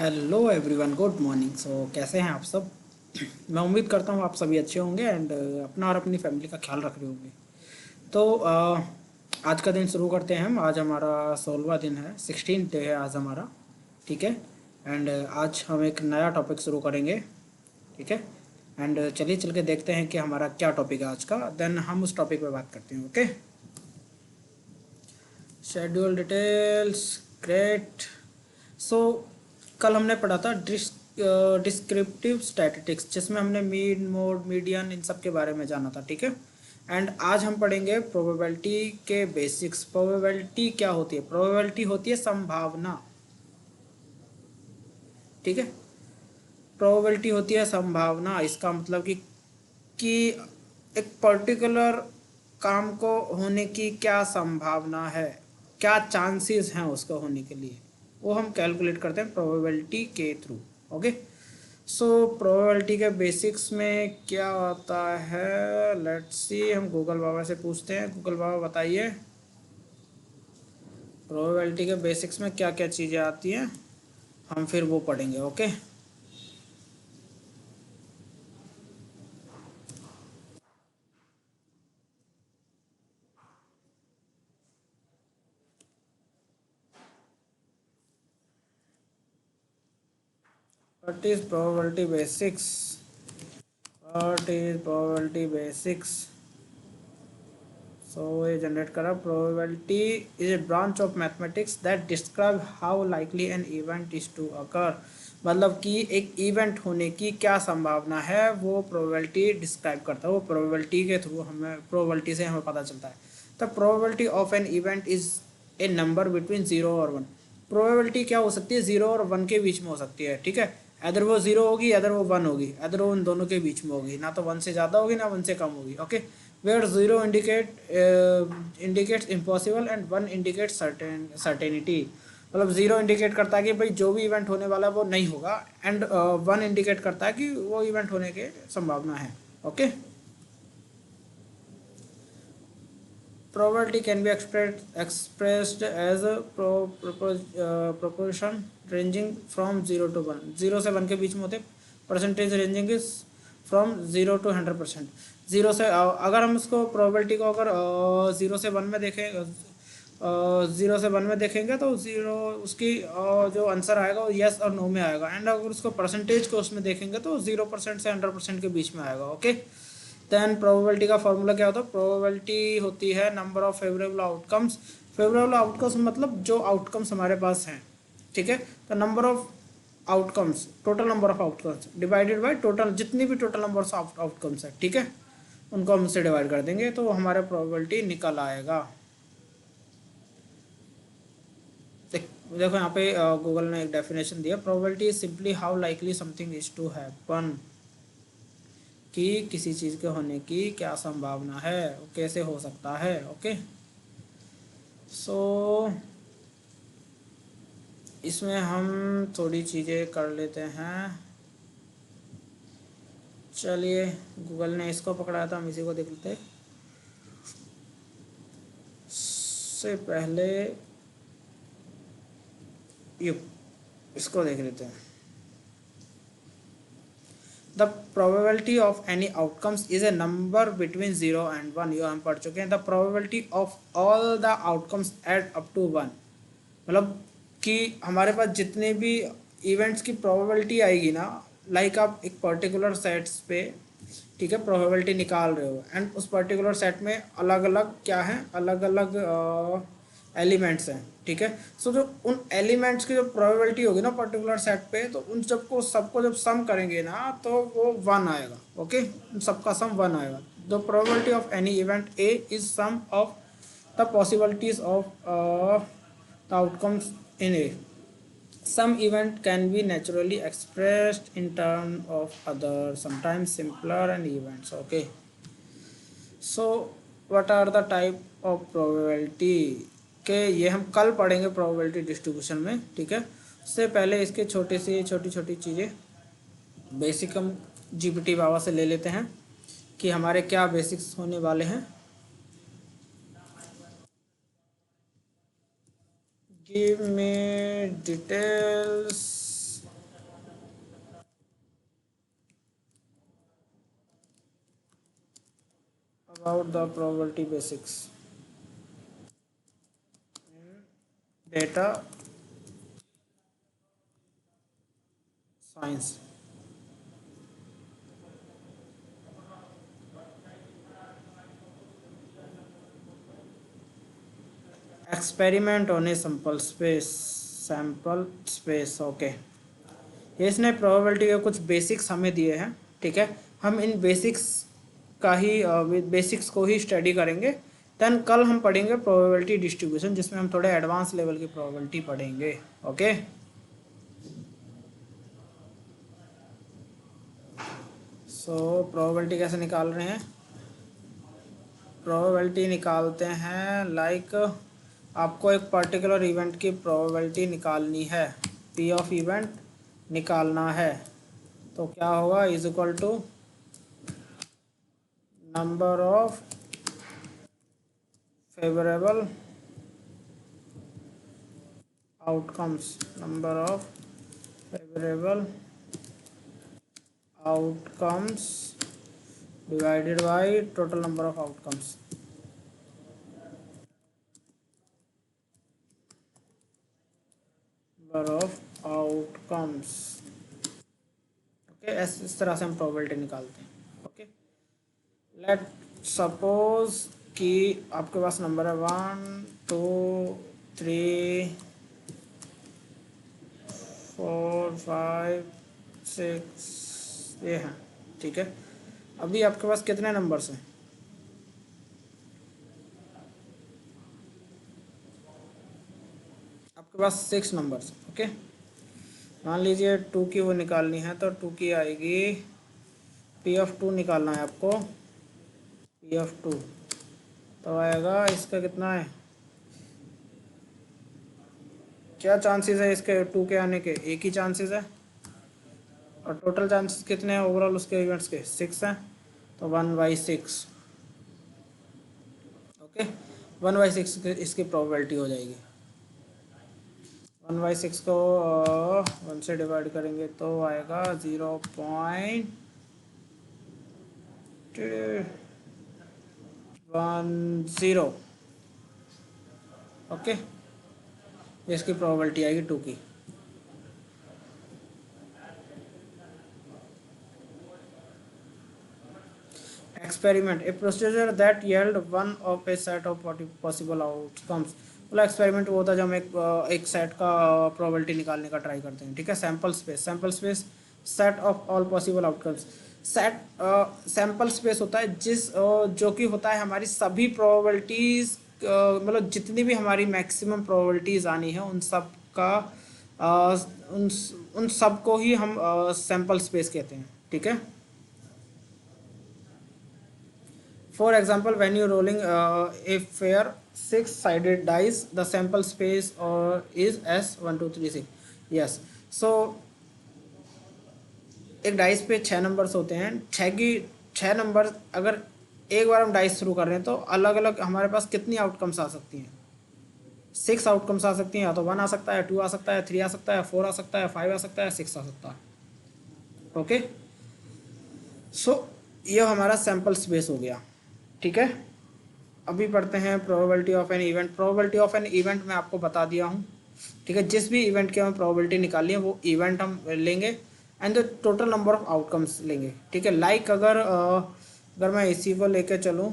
Hello everyone, good morning. कैसे हैं आप सब? मैं उम्मीद करता हूँ आप सभी अच्छे होंगे एंड अपना और अपनी फैमिली का ख्याल रख रहे होंगे। तो आज का दिन शुरू करते हैं हम। आज हमारा 16वां दिन है, 16 डे है आज हमारा। ठीक है। एंड आज हम एक नया टॉपिक शुरू करेंगे। ठीक है। एंड चलिए चल के देखते हैं कि हमारा क्या टॉपिक है आज का, देन हम उस टॉपिक पे बात करते हैं। ओके। Schedule details. ग्रेट। सो कल हमने पढ़ा था डिस्क्रिप्टिव स्टैटिस्टिक्स, जिसमें हमने मीन, मोड, मीडियन, इन सब के बारे में जाना था। ठीक है। एंड आज हम पढ़ेंगे प्रोबेबिलिटी के बेसिक्स। प्रोबेबिलिटी क्या होती है? प्रोबेबिलिटी होती है संभावना। ठीक है। प्रोबेबिलिटी होती है संभावना। इसका मतलब कि एक पर्टिकुलर काम को होने की क्या संभावना है, क्या चांसेस हैं उसको होने के लिए, वो हम कैलकुलेट करते हैं प्रोबेबिलिटी के थ्रू। ओके। सो प्रोबेबिलिटी के बेसिक्स में क्या आता है, लेट्स सी। हम गूगल बाबा से पूछते हैं। गूगल बाबा बताइए, प्रोबेबिलिटी के बेसिक्स में क्या क्या चीज़ें आती हैं, हम फिर वो पढ़ेंगे। Okay. What is probability basics? What is probability basics? So ये जनरेट करा। Probability is a branch of mathematics that describe how likely an event is to occur. मतलब कि एक इवेंट होने की क्या संभावना है, वो प्रोबेबिलिटी डिस्क्राइब करता है। वो प्रोबेबिलिटी के थ्रू हमें, प्रोबेबिलिटी से हमें पता चलता है। The probability of N event is a number between 0 और 1। प्रोबेबिलिटी क्या हो सकती है? 0 और 1 के बीच में हो सकती है। ठीक है। अदर वो 0 होगी, अदर वो 1 होगी, अदर वो उन दोनों के बीच में होगी। ना तो 1 से ज़्यादा होगी, ना 1 से कम होगी। Okay. Where 0 indicates impossible and 1 indicate certainty. मतलब 0 इंडिकेट करता है कि भाई जो भी इवेंट होने वाला है वो नहीं होगा, एंड 1 इंडिकेट करता है कि वो इवेंट होने की संभावना है। Okay. Probability can be expressed as a proportion ranging from 0 to 1। 0 से 1 के बीच में होते। Percentage ranging is from 0 to 100%। Zero से अगर हम उसको प्रोबेबिलिटी को अगर 0 से 1 में देखें, 0 से 1 में देखेंगे तो जीरो उसकी जो आंसर आएगा वो यस और नो में आएगा। एंड अगर उसको परसेंटेज को उसमें देखेंगे तो 0% से 100% के बीच में आएगा। ओके। देन प्रोबेबिलिटी का फॉर्मूला क्या होता है? प्रोबेबिलिटी होती है number of favourable outcomes. Favourable outcomes मतलब जो आउटकम्स हमारे पास हैं। ठीक है। तो number of outcomes, total number of outcomes divided by total, जितनी भी टोटल नंबर ऑफ आउटकम्स है, ठीक है, उनको हम उससे डिवाइड कर देंगे तो हमारा प्रोबेबिलिटी निकल आएगा। देखो यहाँ पे गूगल ने एक डेफिनेशन दिया। Probability is simply how likely something is to happen. कि किसी चीज़ के होने की क्या संभावना है, वो कैसे हो सकता है। ओके। सो इसमें हम थोड़ी चीज़ें कर लेते हैं। चलिए, गूगल ने इसको पकड़ा था, हम इसी को देख लेते। से पहले यू इसको देख लेते हैं। The probability of any outcomes is a number between 0 and 1। ये हम पढ़ चुके हैं। The probability of all the outcomes add up to 1। मतलब कि हमारे पास जितने भी इवेंट्स की प्रोबेबिलिटी आएगी ना, लाइक आप एक पर्टिकुलर सेट्स पे, ठीक है, प्रोबेबिलिटी निकाल रहे हो, एंड उस पर्टिकुलर सेट में अलग अलग क्या है, अलग अलग एलिमेंट्स हैं। ठीक है। सो जो उन एलिमेंट्स की जो प्रोबेबिलिटी होगी ना पर्टिकुलर सेट पे, तो उन सबको जब सम करेंगे ना तो वो 1 आएगा। ओके। उन सबका सम 1 आएगा। The probability of any event A is sum of the possibilities of the outcomes in A. Some event can be naturally expressed in terms of other, sometimes simpler and events. Okay. So what are the type of probability के ये हम कल पढ़ेंगे probability distribution में। ठीक है। उससे पहले इसके छोटी छोटी चीज़ें बेसिक हम जीपीटी बाबा से ले लेते हैं कि हमारे क्या बेसिक्स होने वाले हैं। Give me details about the probability basics data science. Experiment on a sample space okay. ये इसने प्रोबेबिलिटी के कुछ बेसिक्स हमें दिए हैं, ठीक है। हम इन बेसिक्स का ही बेसिक्स को ही स्टडी करेंगे। देन कल हम पढ़ेंगे प्रोबेबिलिटी डिस्ट्रीब्यूशन, जिसमें हम थोड़े एडवांस लेवल की प्रोबेबिलिटी पढ़ेंगे। ओके, सो प्रोबेबिलिटी कैसे निकाल रहे हैं? प्रोबेबिलिटी निकालते हैं लाइक आपको एक पर्टिकुलर इवेंट की प्रोबेबिलिटी निकालनी है, पी ऑफ इवेंट निकालना है, तो क्या होगा? Is equal to number of favourable outcomes, number of favourable outcomes divided by total number of outcomes. Number of outcomes, okay. इस तरह से हम प्रोबेबिलिटी निकालते हैं। ओके, लेट सपोज कि आपके पास नंबर है 1 2 3 4 5 6 ये हैं, ठीक है। अभी आपके पास कितने नंबर्स हैं? आपके पास 6 नंबर्स, ओके। मान लीजिए 2 की वो निकालनी है, तो 2 की आएगी, पी ऑफ 2 निकालना है आपको, पी ऑफ 2 तो आएगा, इसका कितना है, क्या चांसेस है इसके 2 के आने के? एक ही चांसेस है। और टोटल चांसेस कितने हैं ओवरऑल उसके इवेंट्स के? 6 हैं, तो 1/6, ओके। 1/6 इसकी प्रोबेबिलिटी हो जाएगी। 1/6 को 1 से डिवाइड करेंगे तो आएगा 0.10, ओके। इसकी प्रोबेबिलिटी आएगी 2 की। Experiment, A procedure that yield one of A set of possible outcomes. मतलब एक्सपेरिमेंट वो होता है जब हम एक सेट का प्रोबेबिलिटी निकालने का ट्राई करते हैं, ठीक है। Sample space set of all possible outcomes. Set sample space होता है जो कि होता है हमारी सभी प्रोबेबिलिटीज़, मतलब जितनी भी हमारी मैक्सिमम प्रोबेबिलिटीज़ आनी है उन सब का उन उन सब को ही हम सैंपल स्पेस कहते हैं, ठीक है। For example, when you're rolling a fair six-sided dice, the sample space is S 1 2 3 6. Yes. So एक डाइस पे 6 नंबर्स होते हैं, 6 अगर एक बार हम डाइस शुरू कर रहे हैं तो अलग अलग हमारे पास कितनी आउटकम्स आ सकती हैं? 6 आउटकम्स आ सकती हैं। या तो 1 आ सकता है, 2 आ सकता है, 3 आ सकता है, 4 आ सकता है, 5 आ सकता है, 6 आ सकता है। ओके, सो ये हमारा सैंपल स्पेस हो गया, ठीक है। अभी पढ़ते हैं probability of an event. Probability of an event मैं आपको बता दिया हूँ, ठीक है। जिस भी इवेंट की हमें प्रोबेबिलिटी निकालनी है वो इवेंट हम लेंगे and the total number of outcomes लेंगे, ठीक है। लाइक अगर मैं इसी को लेके चलूँ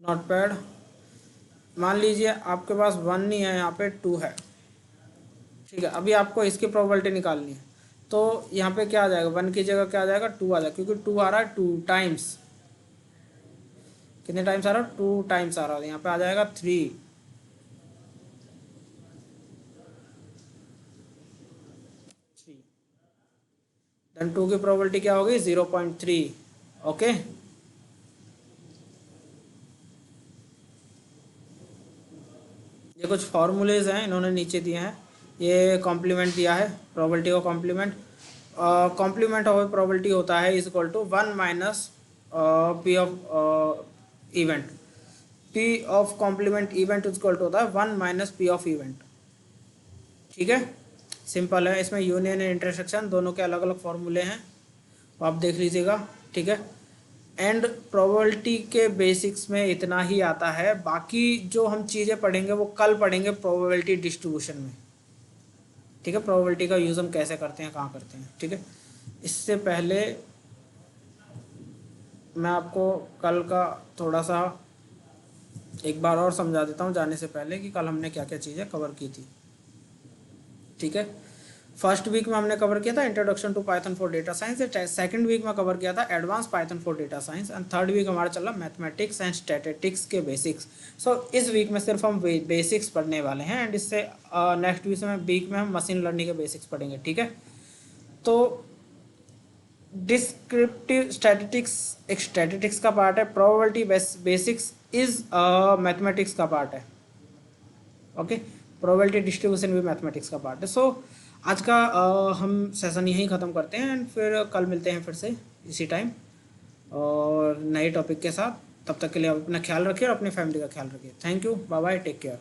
नोटपैड, मान लीजिए आपके पास 1 नहीं है, यहाँ पे 2 है, ठीक है। अभी आपको इसकी प्रोबेबिलिटी निकालनी है, तो यहाँ पे क्या आ जाएगा? 1 की जगह क्या आ जाएगा? 2 आ जाएगा, क्योंकि 2 आ रहा है 2 टाइम्स। कितने टाइम्स आ रहा है? 2 टाइम्स आ रहा है। यहाँ पे आ जाएगा 3, देन 2 की प्रोबेबिलिटी क्या होगी? 0.3, ओके। ये कुछ फॉर्मूलेज हैं इन्होंने नीचे दिए हैं। ये कॉम्प्लीमेंट दिया है, प्रोबेबिलिटी का कॉम्प्लीमेंट। कॉम्प्लीमेंट ऑफ प्रोबेबिलिटी होता है is equal to 1 minus P of event. P of complement event is equal to होता है 1 माइनस पी ऑफ इवेंट, ठीक है। सिंपल है। इसमें यूनियन एंड इंटरसेक्शन दोनों के अलग अलग फॉर्मूले हैं, तो आप देख लीजिएगा, ठीक है। एंड प्रोबेबिलिटी के बेसिक्स में इतना ही आता है, बाकी जो हम चीज़ें पढ़ेंगे वो कल पढ़ेंगे प्रोबेबिलिटी डिस्ट्रीब्यूशन में। ठीक है, प्रोबेबिलिटी का यूज़ हम कैसे करते हैं, कहाँ करते हैं। ठीक है, इससे पहले मैं आपको कल का थोड़ा सा एक बार और समझा देता हूँ जाने से पहले कि कल हमने क्या क्या चीज़ें कवर की थी। ठीक है, फर्स्ट वीक में हमने कवर किया था introduction to Python for data science, second week में कवर किया था advance Python for data science, and third week हमारा चला मैथमेटिक्स एंड स्टैटिस्टिक्स के बेसिक्स। सो इस वीक में सिर्फ हम बेसिक्स पढ़ने वाले हैं, एंड इससे नेक्स्ट वीक में हम मशीन लर्निंग के बेसिक्स पढ़ेंगे। ठीक है, तो डिस्क्रिप्टिव स्टैटिस्टिक्स एक स्टैटिस्टिक्स का पार्ट है, प्रोबेबिलिटी बेसिक्स इज मैथमेटिक्स का पार्ट है। ओके, प्रोबेबिलिटी डिस्ट्रीब्यूशन भी मैथमेटिक्स का पार्ट है। सो आज का हम सेशन यहीं ख़त्म करते हैं, एंड फिर कल मिलते हैं फिर से इसी टाइम और नए टॉपिक के साथ। तब तक के लिए आप अपना ख्याल रखिए और अपनी फैमिली का ख्याल रखिए। Thank you, bye bye, take care.